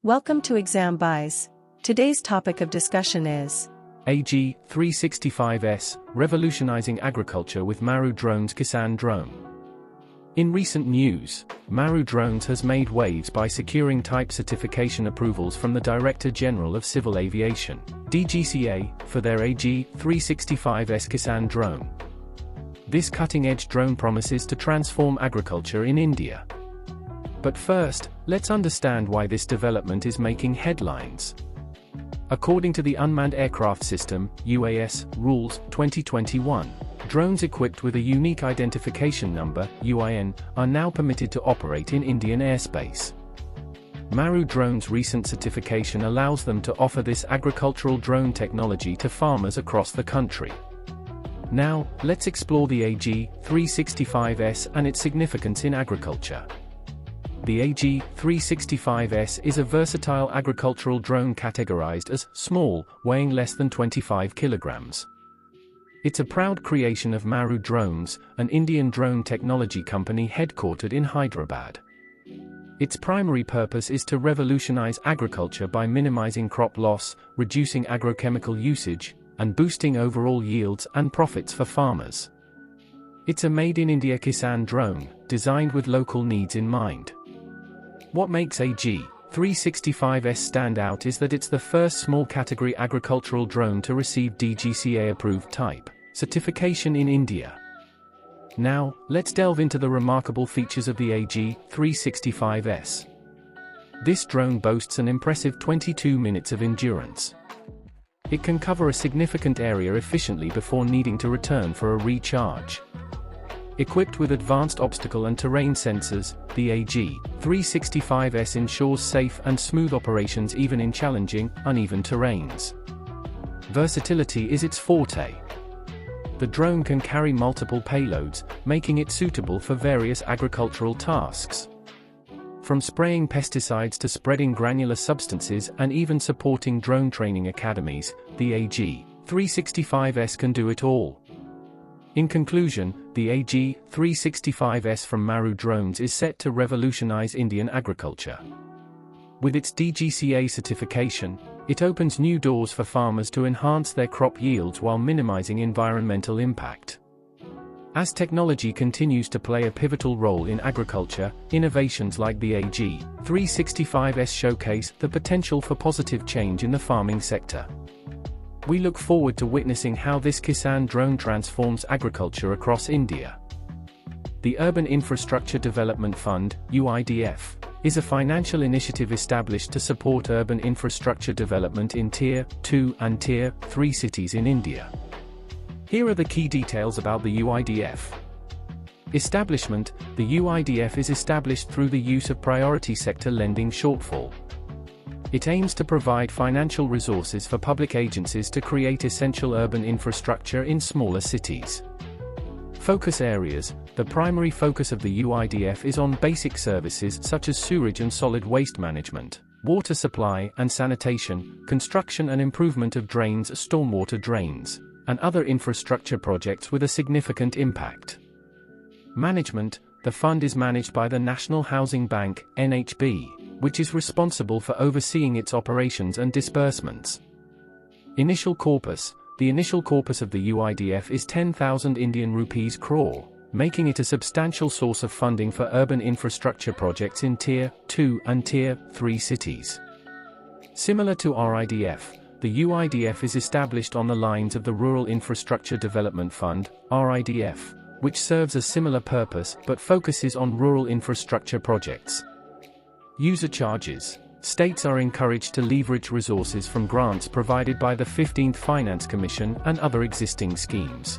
Welcome to Exam Buys. Today's topic of discussion is AG-365S, revolutionizing agriculture with Maru Drones Kisan Drone. In recent news, Maru Drones has made waves by securing type certification approvals from the Director General of Civil Aviation, DGCA, for their AG-365S Kisan drone. This cutting-edge drone promises to transform agriculture in India. But first, let's understand why this development is making headlines. According to the Unmanned Aircraft System (UAS) Rules 2021, drones equipped with a Unique Identification Number (UIN) are now permitted to operate in Indian airspace. Maru Drones' recent certification allows them to offer this agricultural drone technology to farmers across the country. Now, let's explore the AG-365S and its significance in agriculture. The AG-365S is a versatile agricultural drone categorized as small, weighing less than 25 kilograms. It's a proud creation of Maru Drones, an Indian drone technology company headquartered in Hyderabad. Its primary purpose is to revolutionize agriculture by minimizing crop loss, reducing agrochemical usage, and boosting overall yields and profits for farmers. It's a made-in-India Kisan drone, designed with local needs in mind. What makes AG-365S stand out is that it's the first small-category agricultural drone to receive DGCA-approved type certification in India. Now, let's delve into the remarkable features of the AG-365S. This drone boasts an impressive 22 minutes of endurance. It can cover a significant area efficiently before needing to return for a recharge. Equipped with advanced obstacle and terrain sensors, the AG-365S ensures safe and smooth operations even in challenging, uneven terrains. Versatility is its forte. The drone can carry multiple payloads, making it suitable for various agricultural tasks. From spraying pesticides to spreading granular substances and even supporting drone training academies, the AG-365S can do it all. In conclusion, the AG-365S from Maru Drones is set to revolutionize Indian agriculture. With its DGCA certification, it opens new doors for farmers to enhance their crop yields while minimizing environmental impact. As technology continues to play a pivotal role in agriculture, innovations like the AG-365S showcase the potential for positive change in the farming sector. We look forward to witnessing how this Kisan drone transforms agriculture across India. The Urban Infrastructure Development Fund, UIDF, is a financial initiative established to support urban infrastructure development in Tier 2 and Tier 3 cities in India. Here are the key details about the UIDF. Establishment: the UIDF is established through the use of priority sector lending shortfall. It aims to provide financial resources for public agencies to create essential urban infrastructure in smaller cities. Focus areas: the primary focus of the UIDF is on basic services such as sewerage and solid waste management, water supply and sanitation, construction and improvement of drains, stormwater drains, and other infrastructure projects with a significant impact. Management: the fund is managed by the National Housing Bank, NHB, which is responsible for overseeing its operations and disbursements. Initial corpus: the initial corpus of the UIDF is 10,000 Indian rupees crore, making it a substantial source of funding for urban infrastructure projects in Tier 2 and Tier 3 cities. Similar to RIDF, the UIDF is established on the lines of the Rural Infrastructure Development Fund, RIDF, which serves a similar purpose but focuses on rural infrastructure projects. User charges: states are encouraged to leverage resources from grants provided by the 15th Finance Commission and other existing schemes.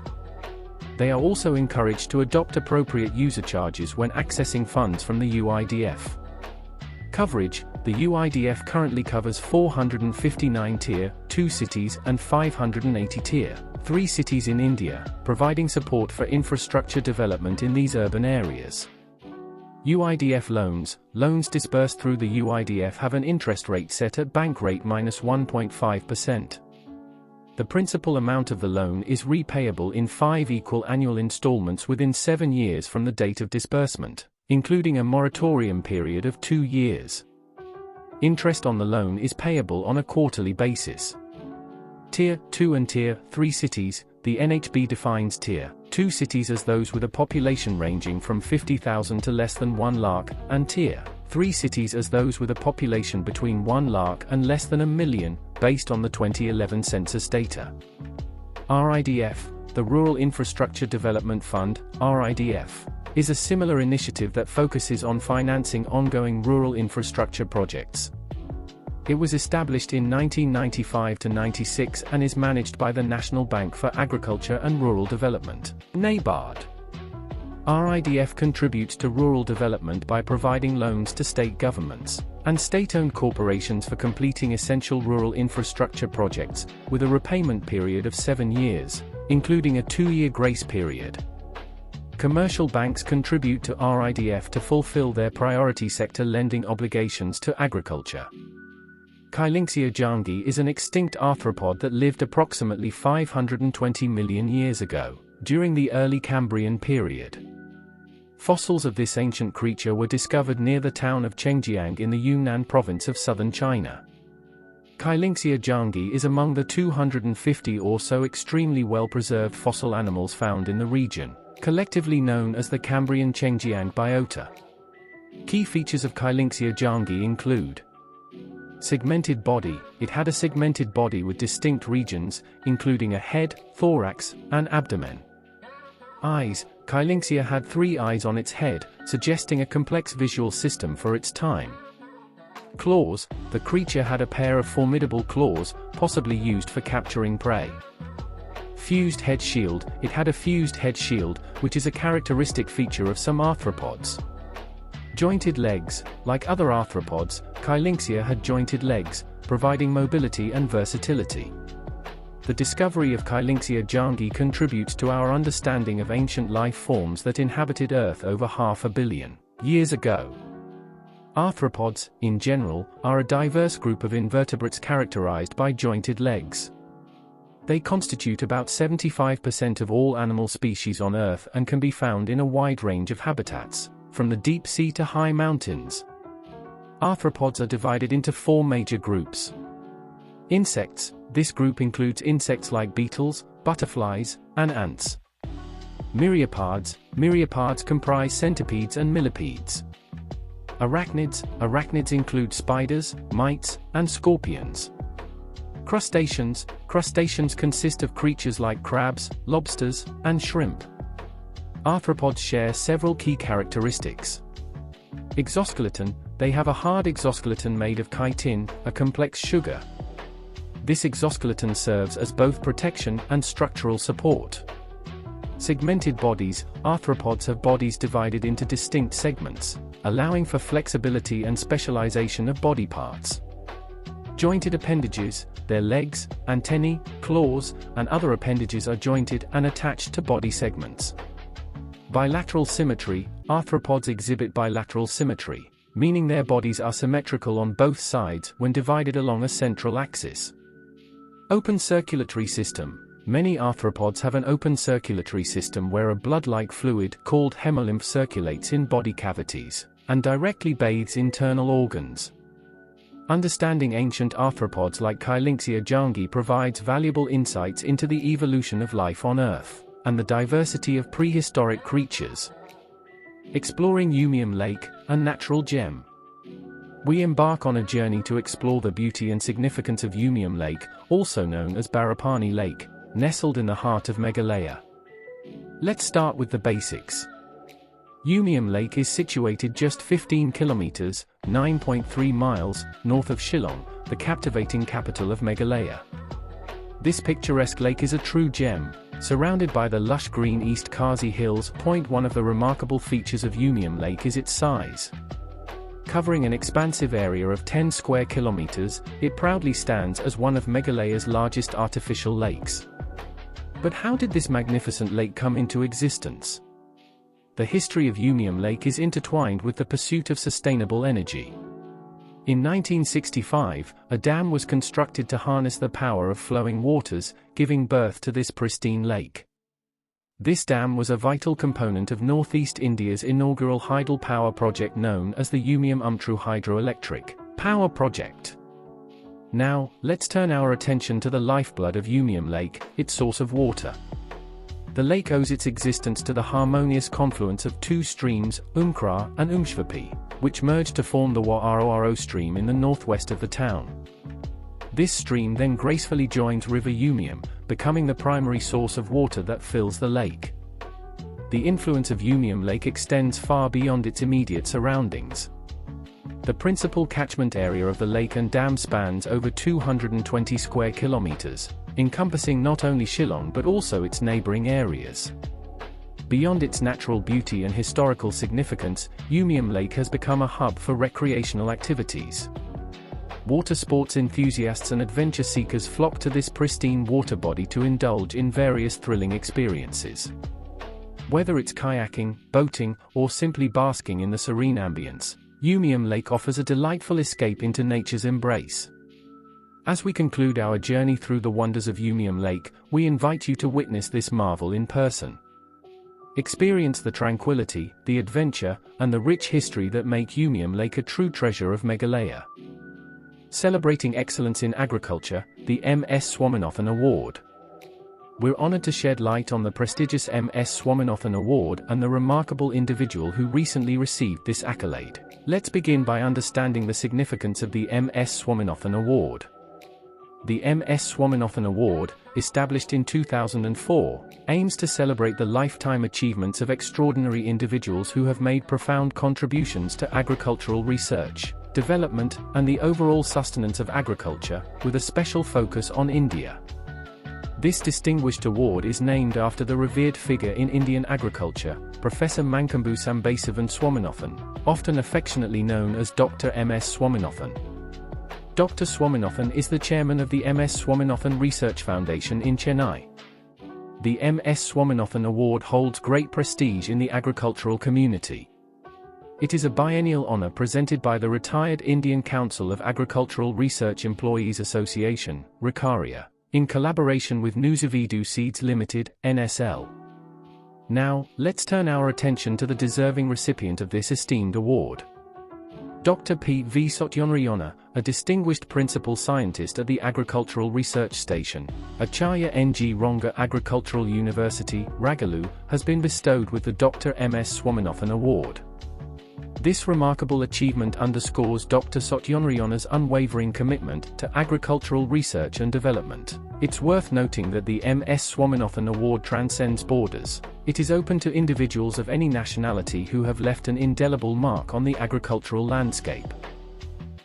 They are also encouraged to adopt appropriate user charges when accessing funds from the UIDF. Coverage: the UIDF currently covers 459 Tier 2 cities and 580 Tier 3 cities in India, providing support for infrastructure development in these urban areas. UIDF loans disbursed through the UIDF have an interest rate set at bank rate minus 1.5%. The principal amount of the loan is repayable in 5 equal annual installments within 7 years from the date of disbursement, including a moratorium period of 2 years. Interest on the loan is payable on a quarterly basis. Tier 2 and Tier 3 cities. The NHB defines Tier 2 cities as those with a population ranging from 50,000 to less than 1 lakh, and Tier 3 cities as those with a population between 1 lakh and less than a million, based on the 2011 census data. RIDF, the Rural Infrastructure Development Fund, RIDF, is a similar initiative that focuses on financing ongoing rural infrastructure projects. It was established in 1995–96 and is managed by the National Bank for Agriculture and Rural Development, NABARD. RIDF contributes to rural development by providing loans to state governments and state-owned corporations for completing essential rural infrastructure projects, with a repayment period of 7 years, including a 2-year grace period. Commercial banks contribute to RIDF to fulfill their priority sector lending obligations to agriculture. Kyllinxia jangi is an extinct arthropod that lived approximately 520 million years ago, during the early Cambrian period. Fossils of this ancient creature were discovered near the town of Chengjiang in the Yunnan province of southern China. Kyllinxia jangi is among the 250 or so extremely well-preserved fossil animals found in the region, collectively known as the Cambrian Chengjiang biota. Key features of Kyllinxia jangi include: segmented body. It had a segmented body with distinct regions, including a head, thorax, and abdomen. Eyes. Kyllinxia had 3 eyes on its head, suggesting a complex visual system for its time. Claws. The creature had a pair of formidable claws, possibly used for capturing prey. Fused head shield. It had a fused head shield, which is a characteristic feature of some arthropods. Jointed legs. Like other arthropods, Kyllinxia had jointed legs, providing mobility and versatility. The discovery of Kyllinxia jangi contributes to our understanding of ancient life forms that inhabited Earth over 500 million years ago. Arthropods, in general, are a diverse group of invertebrates characterized by jointed legs. They constitute about 75% of all animal species on Earth and can be found in a wide range of habitats, from the deep sea to high mountains. Arthropods are divided into 4 major groups. Insects. This group includes insects like beetles, butterflies, and ants. Myriapods. Myriapods comprise centipedes and millipedes. Arachnids. Arachnids include spiders, mites, and scorpions. Crustaceans. Crustaceans consist of creatures like crabs, lobsters, and shrimp. Arthropods share several key characteristics. Exoskeleton. They have a hard exoskeleton made of chitin, a complex sugar. This exoskeleton serves as both protection and structural support. Segmented bodies. Arthropods have bodies divided into distinct segments, allowing for flexibility and specialization of body parts. Jointed appendages. Their legs, antennae, claws, and other appendages are jointed and attached to body segments. Bilateral symmetry. Arthropods exhibit bilateral symmetry, meaning their bodies are symmetrical on both sides when divided along a central axis. Open circulatory system. Many arthropods have an open circulatory system where a blood-like fluid called hemolymph circulates in body cavities and directly bathes internal organs. Understanding ancient arthropods like Kyllinxia jangi provides valuable insights into the evolution of life on Earth and the diversity of prehistoric creatures. Exploring Umiam Lake, a natural gem. We embark on a journey to explore the beauty and significance of Umiam Lake, also known as Barapani Lake, nestled in the heart of Meghalaya. Let's start with the basics. Umiam Lake is situated just 15 kilometers, 9.3 miles, north of Shillong, the captivating capital of Meghalaya. This picturesque lake is a true gem, surrounded by the lush green East Khasi Hills. One of the remarkable features of Umiam Lake is its size. Covering an expansive area of 10 square kilometers, it proudly stands as one of Meghalaya's largest artificial lakes. But how did this magnificent lake come into existence? The history of Umiam Lake is intertwined with the pursuit of sustainable energy. In 1965, a dam was constructed to harness the power of flowing waters, giving birth to this pristine lake. This dam was a vital component of Northeast India's inaugural hydel power project known as the Umiam Umtru Hydroelectric Power project. Now, let's turn our attention to the lifeblood of Umiam Lake, its source of water. The lake owes its existence to the harmonious confluence of two streams, Umkra and Umshvapi, which merge to form the Wararo stream in the northwest of the town. This stream then gracefully joins River Umiam, becoming the primary source of water that fills the lake. The influence of Umiam Lake extends far beyond its immediate surroundings. The principal catchment area of the lake and dam spans over 220 square kilometers, encompassing not only Shillong but also its neighboring areas. Beyond its natural beauty and historical significance, Umiam Lake has become a hub for recreational activities. Water sports enthusiasts and adventure seekers flock to this pristine water body to indulge in various thrilling experiences. Whether it's kayaking, boating, or simply basking in the serene ambience, Umiam Lake offers a delightful escape into nature's embrace. As we conclude our journey through the wonders of Umiam Lake, we invite you to witness this marvel in person. Experience the tranquility, the adventure, and the rich history that make Umiam Lake a true treasure of Meghalaya. Celebrating excellence in agriculture, the M.S. Swaminathan Award. We're honored to shed light on the prestigious M.S. Swaminathan Award and the remarkable individual who recently received this accolade. Let's begin by understanding the significance of the M.S. Swaminathan Award. The M.S. Swaminathan Award, established in 2004, aims to celebrate the lifetime achievements of extraordinary individuals who have made profound contributions to agricultural research, development, and the overall sustenance of agriculture, with a special focus on India. This distinguished award is named after the revered figure in Indian agriculture, Professor Mankombu Sambasivan Swaminathan, often affectionately known as Dr. M.S. Swaminathan. Dr. Swaminathan is the chairman of the M.S. Swaminathan Research Foundation in Chennai. The M.S. Swaminathan Award holds great prestige in the agricultural community. It is a biennial honor presented by the retired Indian Council of Agricultural Research Employees Association, RICARIA, in collaboration with Nusavedu Seeds Limited, NSL. Now, let's turn our attention to the deserving recipient of this esteemed award. Dr. P. V. Satyonarayana, a distinguished principal scientist at the Agricultural Research Station, Acharya N.G. Ronga Agricultural University, Ragalu, has been bestowed with the Dr. M.S. Swaminathan Award. This remarkable achievement underscores Dr. Satyonarayana's unwavering commitment to agricultural research and development. It's worth noting that the M.S. Swaminathan Award transcends borders. It is open to individuals of any nationality who have left an indelible mark on the agricultural landscape.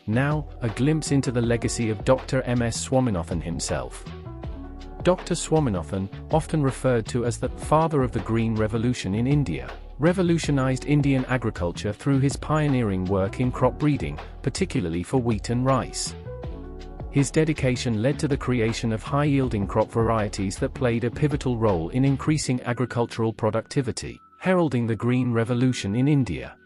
Now, a glimpse into the legacy of Dr. M.S. Swaminathan himself. Dr. Swaminathan, often referred to as the father of the Green Revolution in India, revolutionized Indian agriculture through his pioneering work in crop breeding, particularly for wheat and rice. His dedication led to the creation of high-yielding crop varieties that played a pivotal role in increasing agricultural productivity, heralding the Green Revolution in India.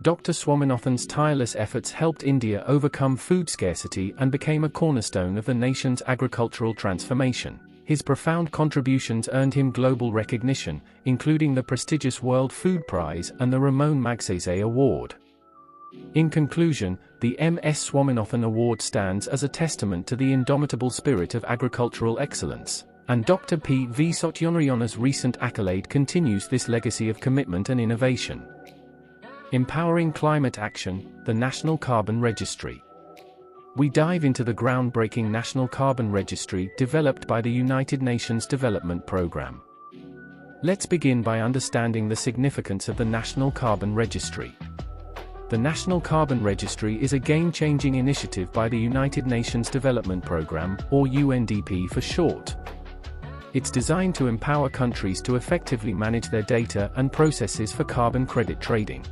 Dr. Swaminathan's tireless efforts helped India overcome food scarcity and became a cornerstone of the nation's agricultural transformation. His profound contributions earned him global recognition, including the prestigious World Food Prize and the Ramon Magsaysay Award. In conclusion, the M.S. Swaminathan Award stands as a testament to the indomitable spirit of agricultural excellence, and Dr. P. V. Satyonarayana's recent accolade continues this legacy of commitment and innovation. Empowering Climate Action, the National Carbon Registry. We dive into the groundbreaking National Carbon Registry developed by the United Nations Development Programme. Let's begin by understanding the significance of the National Carbon Registry. The National Carbon Registry is a game-changing initiative by the United Nations Development Programme, or UNDP for short. It's designed to empower countries to effectively manage their data and processes for carbon credit trading.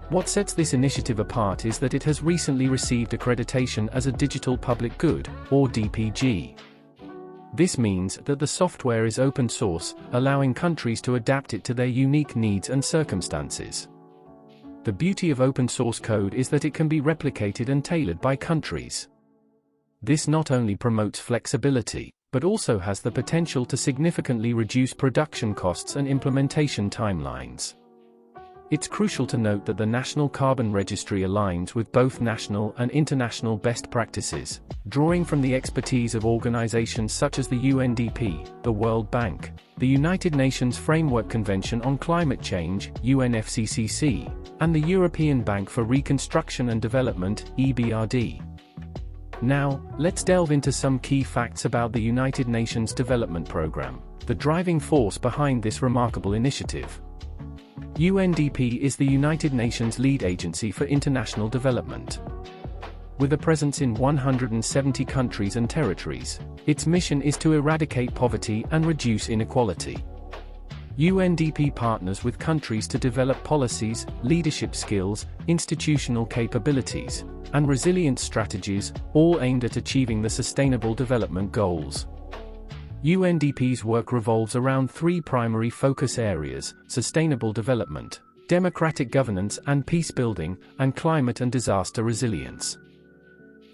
What sets this initiative apart is that it has recently received accreditation as a Digital Public Good, or DPG. This means that the software is open source, allowing countries to adapt it to their unique needs and circumstances. The beauty of open source code is that it can be replicated and tailored by countries. This not only promotes flexibility, but also has the potential to significantly reduce production costs and implementation timelines. it's crucial to note that the National Carbon Registry aligns with both national and international best practices, drawing from the expertise of organizations such as the UNDP, the World Bank, the United Nations Framework Convention on Climate Change, UNFCCC, and the European Bank for Reconstruction and Development, EBRD. Now, let's delve into some key facts about the United Nations Development Programme, the driving force behind this remarkable initiative. UNDP is the United Nations lead agency for international development. With a presence in 170 countries and territories, its mission is to eradicate poverty and reduce inequality. UNDP partners with countries to develop policies, leadership skills, institutional capabilities, and resilience strategies, all aimed at achieving the Sustainable Development Goals. UNDP's work revolves around three primary focus areas: sustainable development, democratic governance and peace building, and climate and disaster resilience.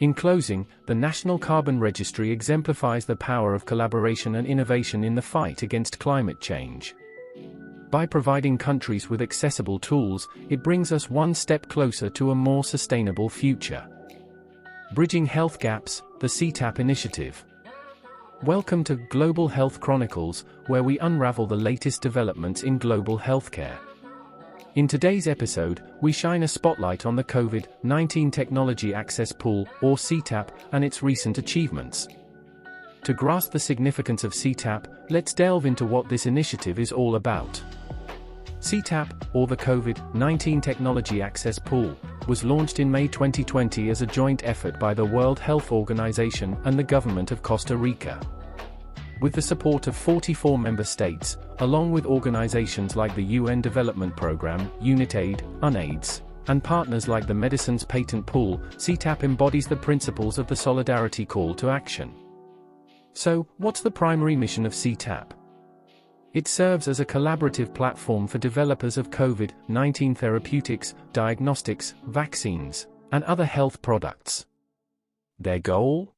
In closing, the National Carbon Registry exemplifies the power of collaboration and innovation in the fight against climate change. By providing countries with accessible tools, it brings us one step closer to a more sustainable future. Bridging Health Gaps, the CTAP initiative. Welcome to Global Health Chronicles, where we unravel the latest developments in global healthcare. In today's episode, we shine a spotlight on the COVID-19 Technology Access Pool, or CTAP, and its recent achievements. To grasp the significance of CTAP, let's delve into what this initiative is all about. CTAP, or the COVID-19 Technology Access Pool, was launched in May 2020 as a joint effort by the World Health Organization and the government of Costa Rica. With the support of 44 member states, along with organizations like the UN Development Programme, UNITAID, UNAIDS, and partners like the Medicines Patent Pool, CTAP embodies the principles of the Solidarity Call to Action. So, what's the primary mission of CTAP? It serves as a collaborative platform for developers of COVID-19 therapeutics, diagnostics, vaccines, and other health products. Their goal?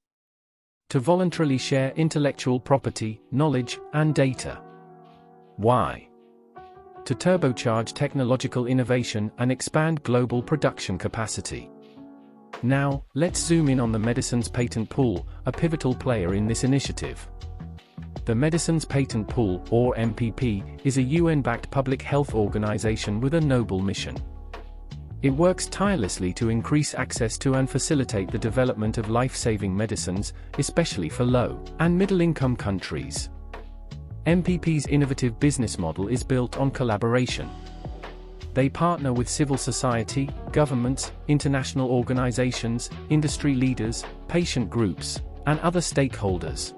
To voluntarily share intellectual property, knowledge, and data. Why? To turbocharge technological innovation and expand global production capacity. Now, let's zoom in on the Medicines Patent Pool, a pivotal player in this initiative. The Medicines Patent Pool, or MPP, is a UN-backed public health organization with a noble mission. It works tirelessly to increase access to and facilitate the development of life-saving medicines, especially for low- and middle-income countries. MPP's innovative business model is built on collaboration. They partner with civil society, governments, international organizations, industry leaders, patient groups, and other stakeholders.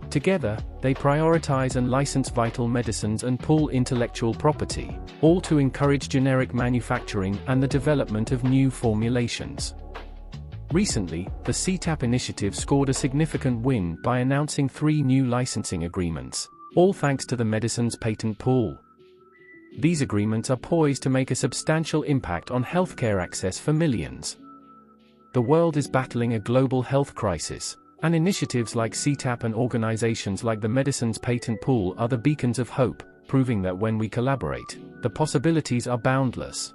Together, they prioritize and license vital medicines and pool intellectual property, all to encourage generic manufacturing and the development of new formulations. Recently, the CTAP initiative scored a significant win by announcing 3 new licensing agreements, all thanks to the Medicines Patent Pool. These agreements are poised to make a substantial impact on healthcare access for millions. The world is battling a global health crisis, and initiatives like CTAP and organizations like the Medicines Patent Pool are the beacons of hope, proving that when we collaborate, the possibilities are boundless.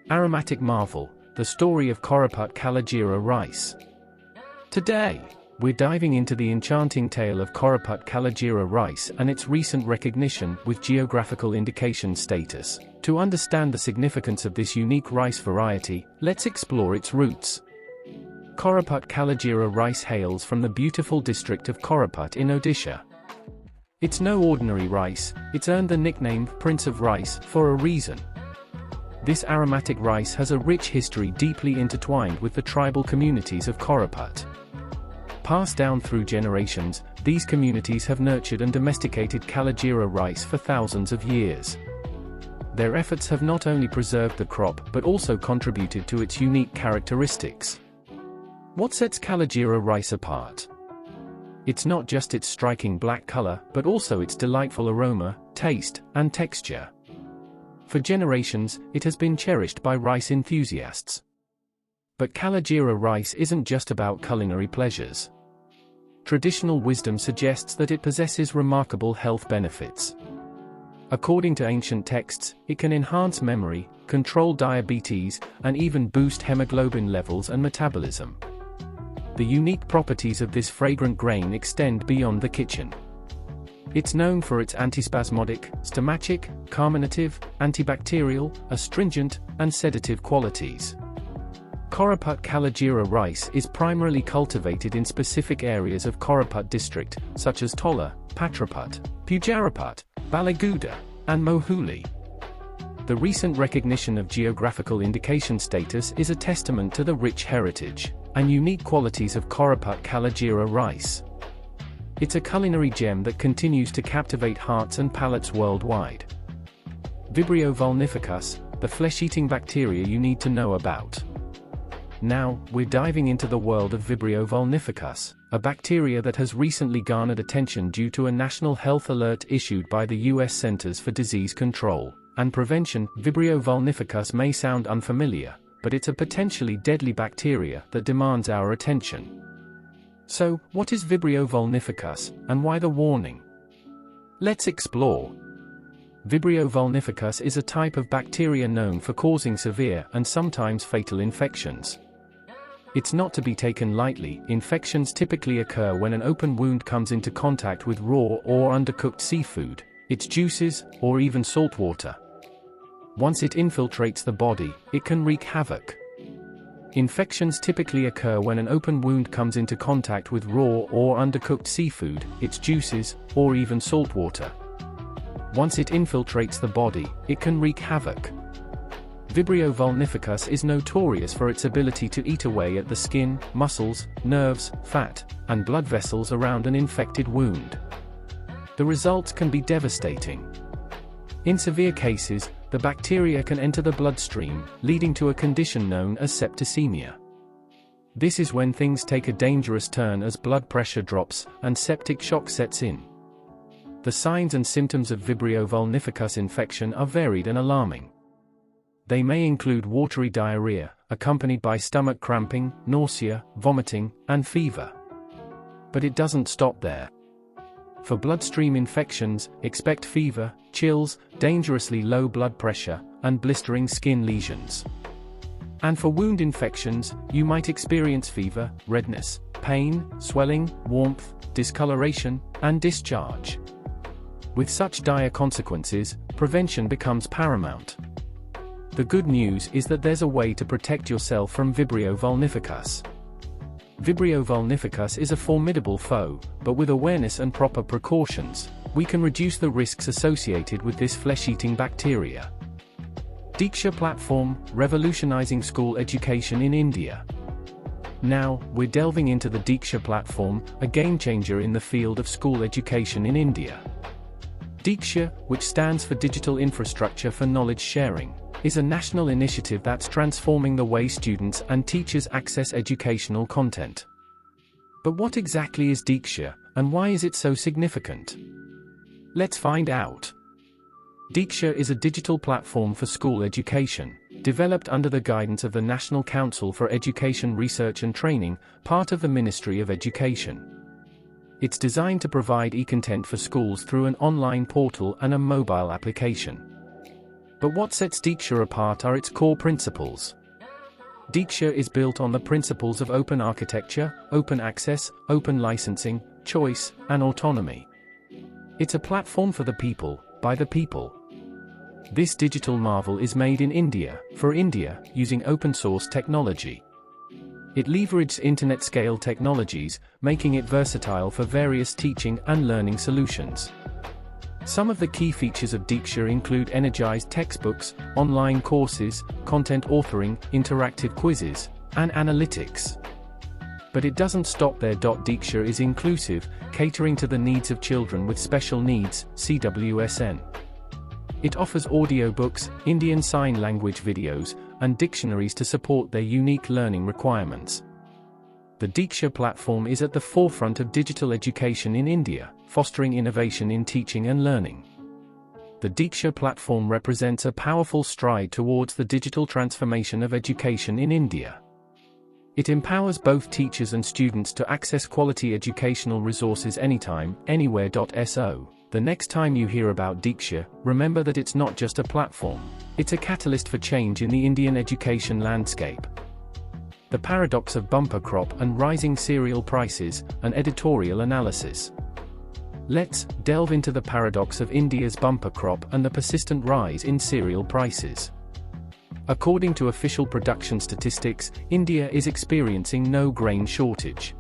Aromatic Marvel, the story of Koraput Kalagira rice. Today, we're diving into the enchanting tale of Koraput Kalagira rice and its recent recognition with geographical indication status. To understand the significance of this unique rice variety, let's explore its roots. Koraput Kalagira rice hails from the beautiful district of Koraput in Odisha. It's no ordinary rice, it's earned the nickname Prince of Rice for a reason. This aromatic rice has a rich history deeply intertwined with the tribal communities of Koraput. Passed down through generations, these communities have nurtured and domesticated Kalagira rice for thousands of years. Their efforts have not only preserved the crop but also contributed to its unique characteristics. What sets Kalagira rice apart? It's not just its striking black color, but also its delightful aroma, taste, and texture. For generations, it has been cherished by rice enthusiasts. But Kalagira rice isn't just about culinary pleasures. Traditional wisdom suggests that it possesses remarkable health benefits. According to ancient texts, it can enhance memory, control diabetes, and even boost hemoglobin levels and metabolism. The unique properties of this fragrant grain extend beyond the kitchen. It's known for its antispasmodic, stomachic, carminative, antibacterial, astringent, and sedative qualities. Koraput Kalagira rice is primarily cultivated in specific areas of Koraput district, such as Tola, Patraput, Pujaraput, Balagooda, and Mohuli. The recent recognition of geographical indication status is a testament to the rich heritage and unique qualities of Koraput Kalagira rice. It's a culinary gem that continues to captivate hearts and palates worldwide. Vibrio vulnificus, the flesh-eating bacteria you need to know about. Now, we're diving into the world of Vibrio vulnificus, a bacteria that has recently garnered attention due to a national health alert issued by the U.S. Centers for Disease Control and Prevention. Vibrio vulnificus may sound unfamiliar, but it's a potentially deadly bacteria that demands our attention. So, what is Vibrio vulnificus, and why the warning? Let's explore. Vibrio vulnificus is a type of bacteria known for causing severe and sometimes fatal infections. It's not to be taken lightly. Infections typically occur when an open wound comes into contact with raw or undercooked seafood, its juices, or even salt water. Once it infiltrates the body, it can wreak havoc. Infections typically occur when an open wound comes into contact with raw or undercooked seafood, its juices, or even salt water. Once it infiltrates the body, it can wreak havoc. Vibrio vulnificus is notorious for its ability to eat away at the skin, muscles, nerves, fat, and blood vessels around an infected wound. The results can be devastating. In severe cases, the bacteria can enter the bloodstream, leading to a condition known as septicemia. This is when things take a dangerous turn as blood pressure drops and septic shock sets in. The signs and symptoms of Vibrio vulnificus infection are varied and alarming. They may include watery diarrhea, accompanied by stomach cramping, nausea, vomiting, and fever. But it doesn't stop there. For bloodstream infections, expect fever, chills, dangerously low blood pressure, and blistering skin lesions. And for wound infections, you might experience fever, redness, pain, swelling, warmth, discoloration, and discharge. With such dire consequences, prevention becomes paramount. The good news is that there's a way to protect yourself from Vibrio vulnificus. Vibrio vulnificus is a formidable foe, but with awareness and proper precautions, we can reduce the risks associated with this flesh-eating bacteria. Diksha Platform, revolutionizing school education in India. Now, we're delving into the Diksha Platform, a game-changer in the field of school education in India. Diksha, which stands for Digital Infrastructure for Knowledge Sharing, is a national initiative that's transforming the way students and teachers access educational content. But what exactly is Diksha, and why is it so significant? Let's find out. Diksha is a digital platform for school education, developed under the guidance of the National Council for Education Research and Training, part of the Ministry of Education. It's designed to provide e-content for schools through an online portal and a mobile application. But what sets Diksha apart are its core principles. Diksha is built on the principles of open architecture, open access, open licensing, choice, and autonomy. It's a platform for the people, by the people. This digital marvel is made in India, for India, using open-source technology. It leverages internet-scale technologies, making it versatile for various teaching and learning solutions. Some of the key features of Diksha include energized textbooks, online courses, content authoring, interactive quizzes, and analytics. But it doesn't stop there. Diksha is inclusive, catering to the needs of children with special needs, CWSN. It offers audiobooks, Indian Sign Language videos, and dictionaries to support their unique learning requirements. The Diksha platform is at the forefront of digital education in India, fostering innovation in teaching and learning. The Diksha platform represents a powerful stride towards the digital transformation of education in India. It empowers both teachers and students to access quality educational resources anytime, anywhere. So, The next time you hear about Diksha, remember that it's not just a platform, it's a catalyst for change in the Indian education landscape. The paradox of bumper crop and rising cereal prices, an editorial analysis. Let's delve into the paradox of India's bumper crop and the persistent rise in cereal prices. According to official production statistics, India is experiencing no grain shortage.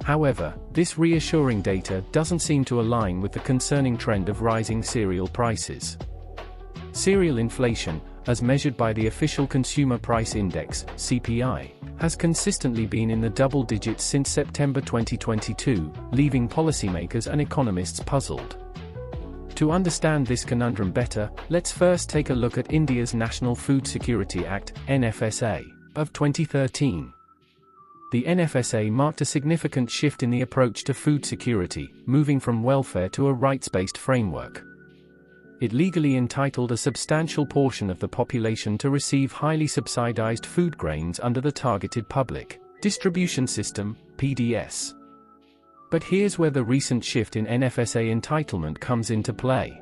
However, this reassuring data doesn't seem to align with the concerning trend of rising cereal prices. Cereal inflation, as measured by the official Consumer Price Index, CPI, has consistently been in the double digits since September 2022, leaving policymakers and economists puzzled. To understand this conundrum better, let's first take a look at India's National Food Security Act, NFSA, of 2013. The NFSA marked a significant shift in the approach to food security, moving from welfare to a rights-based framework. It legally entitled a substantial portion of the population to receive highly subsidized food grains under the Targeted Public Distribution System, PDS. But here's where the recent shift in NFSA entitlement comes into play.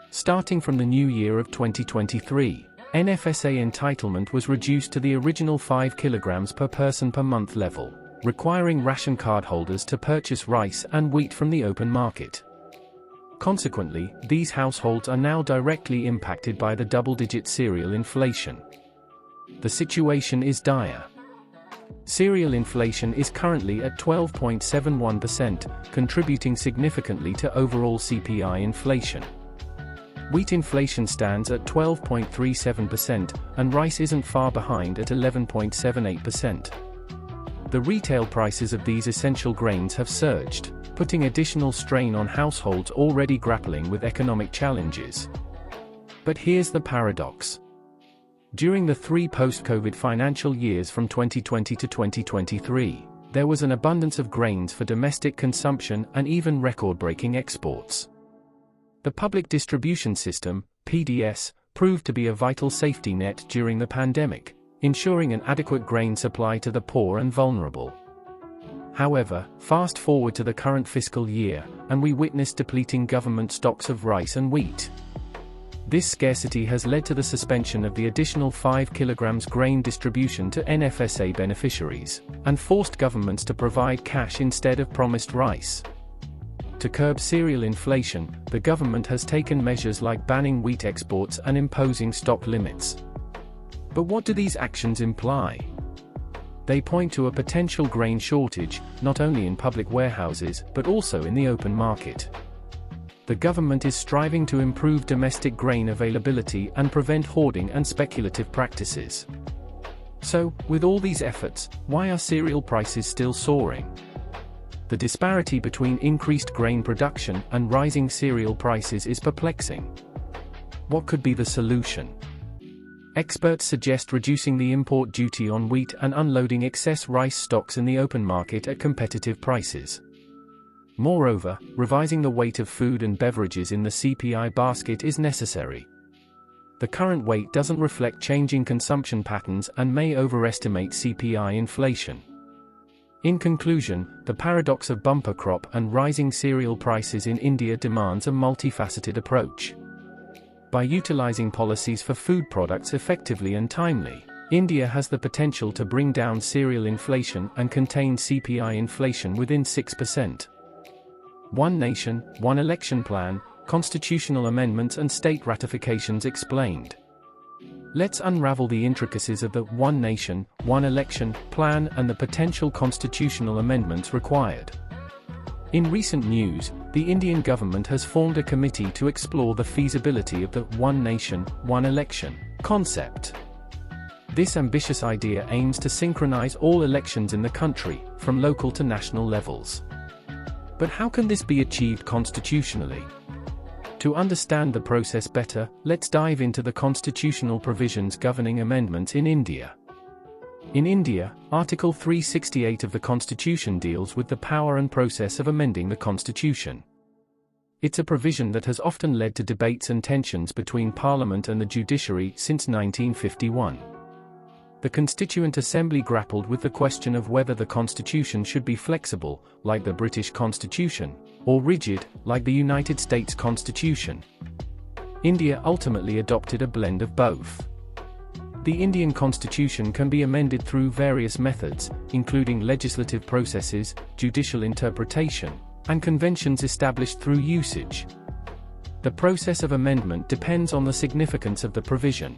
Starting from the new year of 2023, NFSA entitlement was reduced to the original 5 kilograms per person per month level, requiring ration card holders to purchase rice and wheat from the open market. Consequently, these households are now directly impacted by the double-digit cereal inflation. The situation is dire. Cereal inflation is currently at 12.71%, contributing significantly to overall CPI inflation. Wheat inflation stands at 12.37%, and rice isn't far behind at 11.78%. The retail prices of these essential grains have surged, putting additional strain on households already grappling with economic challenges. But here's the paradox. During the 3 post-COVID financial years from 2020 to 2023, there was an abundance of grains for domestic consumption and even record-breaking exports. The Public Distribution System, PDS, proved to be a vital safety net during the pandemic, ensuring an adequate grain supply to the poor and vulnerable. However, fast forward to the current fiscal year, and we witness depleting government stocks of rice and wheat. This scarcity has led to the suspension of the additional 5 kilograms grain distribution to NFSA beneficiaries, and forced governments to provide cash instead of promised rice. To curb cereal inflation, the government has taken measures like banning wheat exports and imposing stock limits. But what do these actions imply? They point to a potential grain shortage, not only in public warehouses, but also in the open market. The government is striving to improve domestic grain availability and prevent hoarding and speculative practices. So, with all these efforts, why are cereal prices still soaring? The disparity between increased grain production and rising cereal prices is perplexing. What could be the solution? Experts suggest reducing the import duty on wheat and unloading excess rice stocks in the open market at competitive prices. Moreover, revising the weight of food and beverages in the CPI basket is necessary. The current weight doesn't reflect changing consumption patterns and may overestimate CPI inflation. In conclusion, the paradox of bumper crop and rising cereal prices in India demands a multifaceted approach. By utilizing policies for food products effectively and timely, India has the potential to bring down cereal inflation and contain CPI inflation within 6%. One Nation, One Election plan, constitutional amendments and state ratifications explained. Let's unravel the intricacies of the One Nation, One Election plan and the potential constitutional amendments required. In recent news, the Indian government has formed a committee to explore the feasibility of the One Nation, One Election concept. This ambitious idea aims to synchronize all elections in the country, from local to national levels. But how can this be achieved constitutionally? To understand the process better, let's dive into the constitutional provisions governing amendments in India. In India, Article 368 of the Constitution deals with the power and process of amending the Constitution. It's a provision that has often led to debates and tensions between Parliament and the judiciary since 1951. The Constituent Assembly grappled with the question of whether the constitution should be flexible, like the British Constitution, or rigid, like the United States Constitution. India ultimately adopted a blend of both. The Indian constitution can be amended through various methods, including legislative processes, judicial interpretation, and conventions established through usage. The process of amendment depends on the significance of the provision.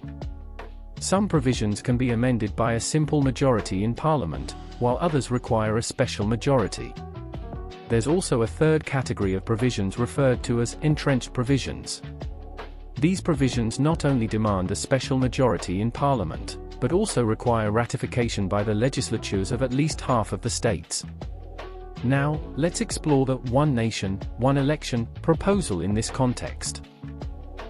Some provisions can be amended by a simple majority in Parliament, while others require a special majority. There's also a third category of provisions referred to as entrenched provisions. These provisions not only demand a special majority in Parliament, but also require ratification by the legislatures of at least half of the states. Now, let's explore the "one nation, one election" proposal in this context.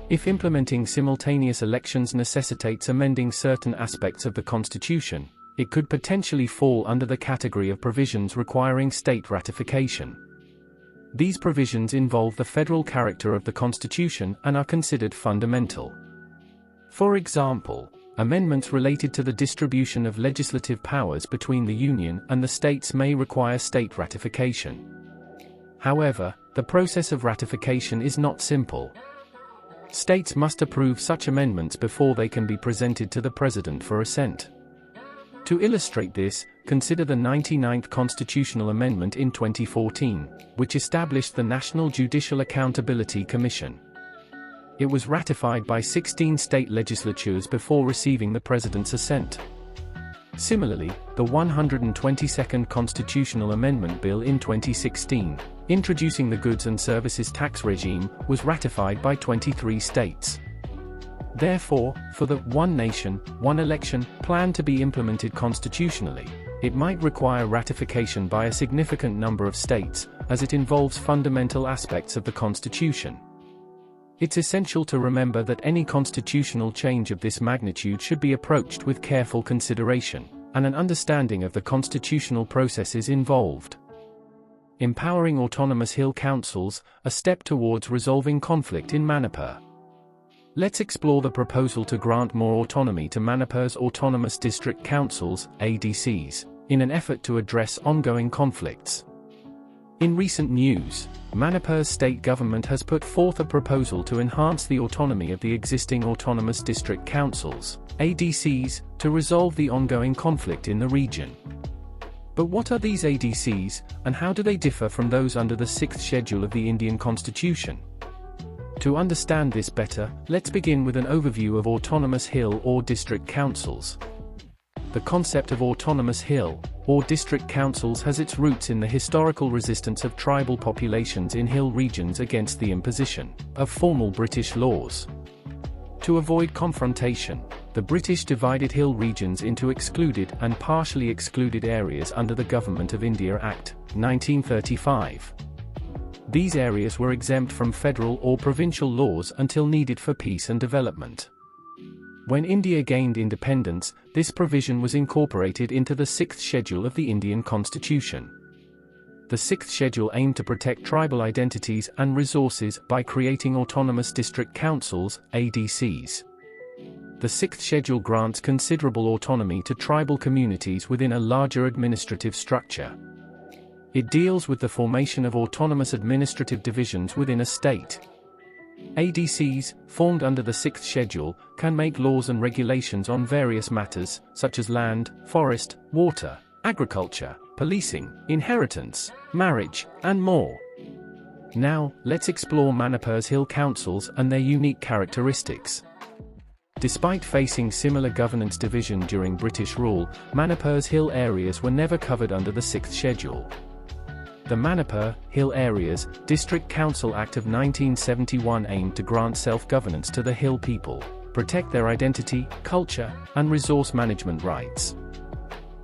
If implementing simultaneous elections necessitates amending certain aspects of the Constitution, it could potentially fall under the category of provisions requiring state ratification. These provisions involve the federal character of the Constitution and are considered fundamental. For example, amendments related to the distribution of legislative powers between the Union and the states may require state ratification. However, the process of ratification is not simple. States must approve such amendments before they can be presented to the President for assent. To illustrate this, consider the 99th Constitutional Amendment in 2014, which established the National Judicial Accountability Commission. It was ratified by 16 state legislatures before receiving the President's assent. Similarly, the 122nd Constitutional Amendment Bill in 2016, introducing the Goods and Services Tax regime, was ratified by 23 states. Therefore, for the "one nation, one election" plan to be implemented constitutionally, it might require ratification by a significant number of states, as it involves fundamental aspects of the Constitution. It's essential to remember that any constitutional change of this magnitude should be approached with careful consideration, and an understanding of the constitutional processes involved. Empowering autonomous hill councils, a step towards resolving conflict in Manipur. Let's explore the proposal to grant more autonomy to Manipur's Autonomous District Councils, ADCs, in an effort to address ongoing conflicts. In recent news, Manipur's state government has put forth a proposal to enhance the autonomy of the existing Autonomous District Councils, ADCs, to resolve the ongoing conflict in the region. But what are these ADCs, and how do they differ from those under the 6th schedule of the Indian Constitution? To understand this better, let's begin with an overview of autonomous hill or district councils. The concept of autonomous hill or district councils has its roots in the historical resistance of tribal populations in hill regions against the imposition of formal British laws. To avoid confrontation, the British divided hill regions into excluded and partially excluded areas under the Government of India Act, 1935. These areas were exempt from federal or provincial laws until needed for peace and development. When India gained independence, this provision was incorporated into the 6th schedule of the Indian Constitution. The 6th schedule aimed to protect tribal identities and resources by creating autonomous district councils, ADCs. The 6th schedule grants considerable autonomy to tribal communities within a larger administrative structure. It deals with the formation of autonomous administrative divisions within a state. ADCs, formed under the 6th schedule, can make laws and regulations on various matters, such as land, forest, water, agriculture, policing, inheritance, marriage, and more. Now, let's explore Manipur's hill councils and their unique characteristics. Despite facing similar governance division during British rule, Manipur's hill areas were never covered under the 6th schedule. The Manipur Hill Areas District Council Act of 1971 aimed to grant self-governance to the hill people, protect their identity, culture, and resource management rights.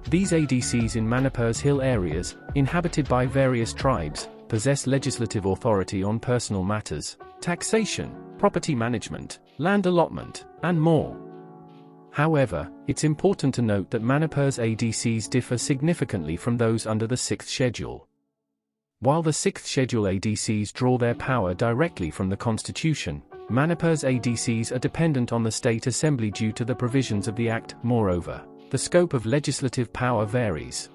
These ADCs in Manipur's hill areas, inhabited by various tribes, possess legislative authority on personal matters, taxation, property management, land allotment, and more. However, it's important to note that Manipur's ADCs differ significantly from those under the 6th schedule. While the 6th schedule ADCs draw their power directly from the Constitution, Manipur's ADCs are dependent on the State Assembly due to the provisions of the Act. Moreover, the scope of legislative power varies.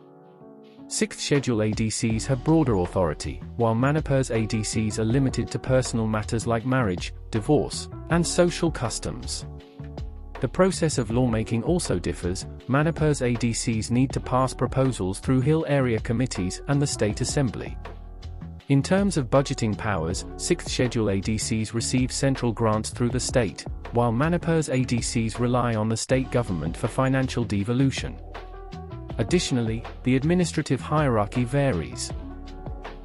6th Schedule ADCs have broader authority, while Manipur's ADCs are limited to personal matters like marriage, divorce, and social customs. The process of lawmaking also differs. Manipur's ADCs need to pass proposals through Hill area committees and the State Assembly. In terms of budgeting powers, 6th Schedule ADCs receive central grants through the state, while Manipur's ADCs rely on the state government for financial devolution. Additionally, the administrative hierarchy varies.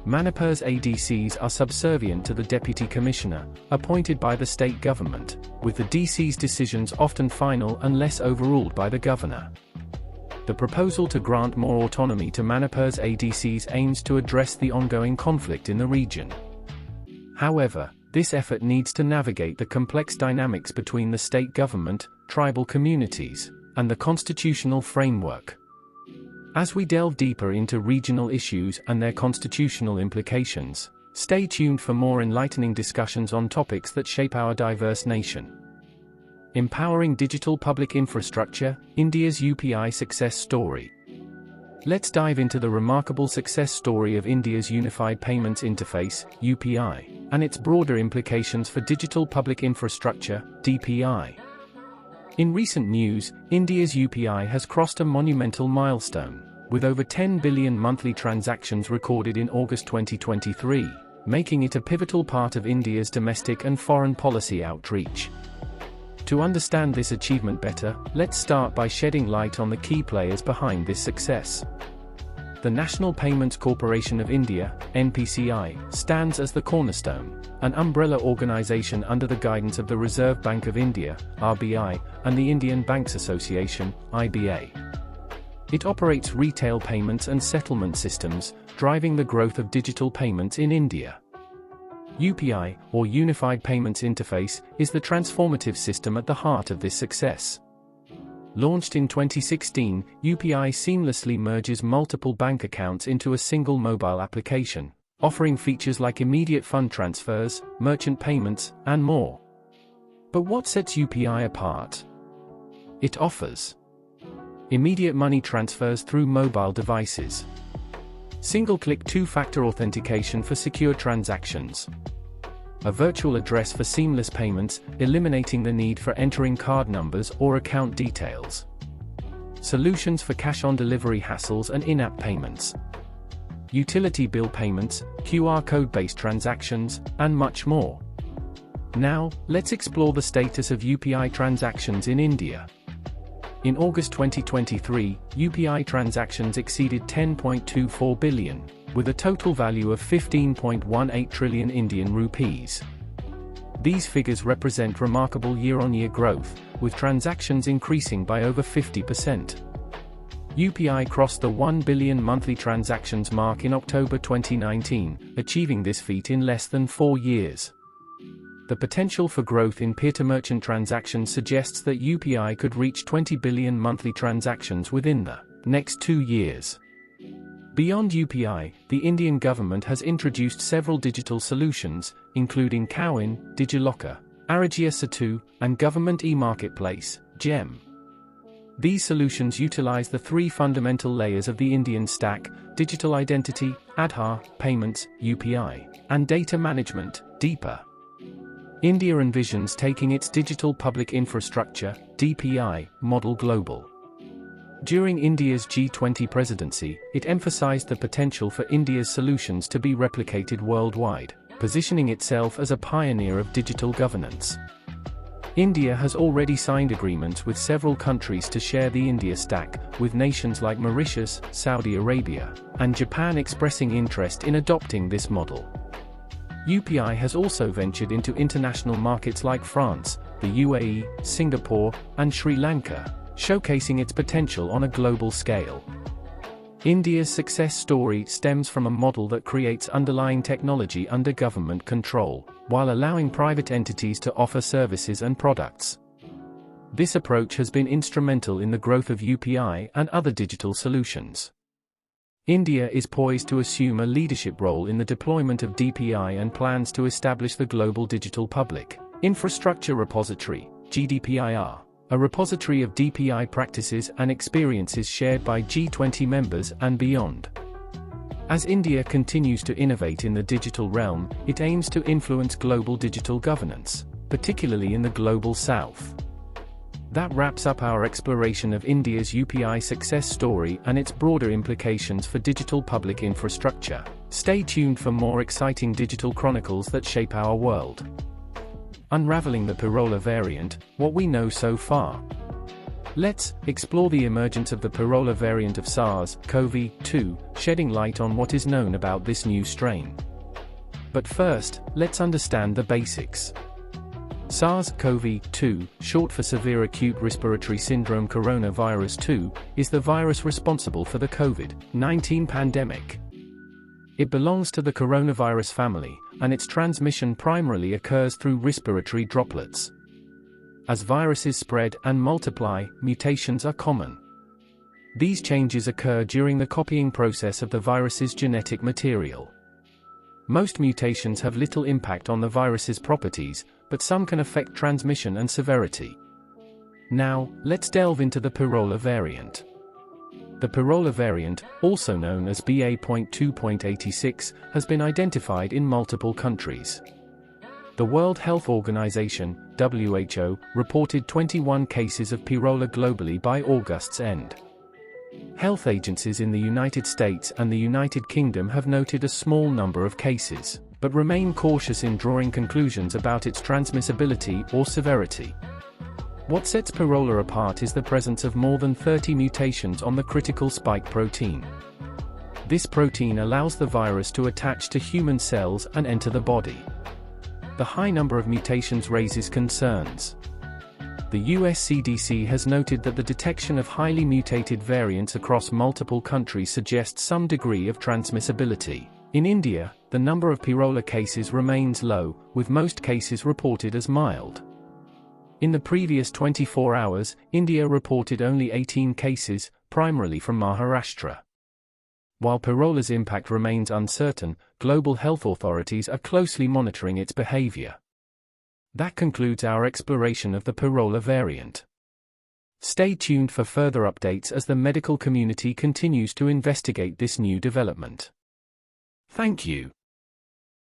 Manipur's ADCs are subservient to the Deputy Commissioner, appointed by the state government, with the DC's decisions often final unless overruled by the governor. The proposal to grant more autonomy to Manipur's ADCs aims to address the ongoing conflict in the region. However, this effort needs to navigate the complex dynamics between the state government, tribal communities, and the constitutional framework. As we delve deeper into regional issues and their constitutional implications, stay tuned for more enlightening discussions on topics that shape our diverse nation. Empowering digital public infrastructure, India's UPI success story. Let's dive into the remarkable success story of India's Unified Payments Interface, UPI, and its broader implications for digital public infrastructure, DPI. In recent news, India's UPI has crossed a monumental milestone, with over 10 billion monthly transactions recorded in August 2023, making it a pivotal part of India's domestic and foreign policy outreach. To understand this achievement better, let's start by shedding light on the key players behind this success. The National Payments Corporation of India, NPCI, stands as the cornerstone, an umbrella organization under the guidance of the Reserve Bank of India, RBI, and the Indian Banks Association, IBA. It operates retail payments and settlement systems, driving the growth of digital payments in India. UPI, or Unified Payments Interface, is the transformative system at the heart of this success. Launched in 2016, UPI seamlessly merges multiple bank accounts into a single mobile application, offering features like immediate fund transfers, merchant payments, and more. But what sets UPI apart? It offers immediate money transfers through mobile devices, single-click two-factor authentication for secure transactions, a virtual address for seamless payments, eliminating the need for entering card numbers or account details, solutions for cash-on-delivery hassles and in-app payments, utility bill payments, QR code-based transactions, and much more. Now, let's explore the status of UPI transactions in India. In August 2023, UPI transactions exceeded 10.24 billion, with a total value of 15.18 trillion Indian rupees. These figures represent remarkable year-on-year growth, with transactions increasing by over 50%. UPI crossed the 1 billion monthly transactions mark in October 2019, achieving this feat in less than 4 years. The potential for growth in peer-to-merchant transactions suggests that UPI could reach 20 billion monthly transactions within the next 2 years. Beyond UPI, the Indian government has introduced several digital solutions, including Cowin, DigiLocker, Arogya Setu, and Government e-Marketplace, GeM. These solutions utilize the three fundamental layers of the Indian stack: digital identity, Aadhaar, payments, UPI, and data management, DiPA. India envisions taking its digital public infrastructure, DPI, model global. During India's G20 presidency, it emphasized the potential for India's solutions to be replicated worldwide, positioning itself as a pioneer of digital governance. India has already signed agreements with several countries to share the India stack, with nations like Mauritius, Saudi Arabia, and Japan expressing interest in adopting this model. UPI has also ventured into international markets like France, the UAE, Singapore, and Sri Lanka, showcasing its potential on a global scale. India's success story stems from a model that creates underlying technology under government control, while allowing private entities to offer services and products. This approach has been instrumental in the growth of UPI and other digital solutions. India is poised to assume a leadership role in the deployment of DPI and plans to establish the Global Digital Public Infrastructure Repository, GDPIR, a repository of DPI practices and experiences shared by G20 members and beyond. As India continues to innovate in the digital realm, it aims to influence global digital governance, particularly in the Global South. That wraps up our exploration of India's UPI success story and its broader implications for digital public infrastructure. Stay tuned for more exciting digital chronicles that shape our world. Unraveling the Pirola variant, what we know so far. Let's explore the emergence of the Pirola variant of SARS-CoV-2, shedding light on what is known about this new strain. But first, let's understand the basics. SARS-CoV-2, short for Severe Acute Respiratory Syndrome Coronavirus 2, is the virus responsible for the COVID-19 pandemic. It belongs to the coronavirus family, and its transmission primarily occurs through respiratory droplets. As viruses spread and multiply, mutations are common. These changes occur during the copying process of the virus's genetic material. Most mutations have little impact on the virus's properties, but some can affect transmission and severity. Now, let's delve into the Pirola variant. The Pirola variant, also known as BA.2.86, has been identified in multiple countries. The World Health Organization, WHO, reported 21 cases of Pirola globally by August's end. Health agencies in the United States and the United Kingdom have noted a small number of cases, but remain cautious in drawing conclusions about its transmissibility or severity. What sets Pirola apart is the presence of more than 30 mutations on the critical spike protein. This protein allows the virus to attach to human cells and enter the body. The high number of mutations raises concerns. The US CDC has noted that the detection of highly mutated variants across multiple countries suggests some degree of transmissibility. In India, the number of Pirola cases remains low, with most cases reported as mild. In the previous 24 hours, India reported only 18 cases, primarily from Maharashtra. While Pirola's impact remains uncertain, global health authorities are closely monitoring its behavior. That concludes our exploration of the Pirola variant. Stay tuned for further updates as the medical community continues to investigate this new development. Thank you.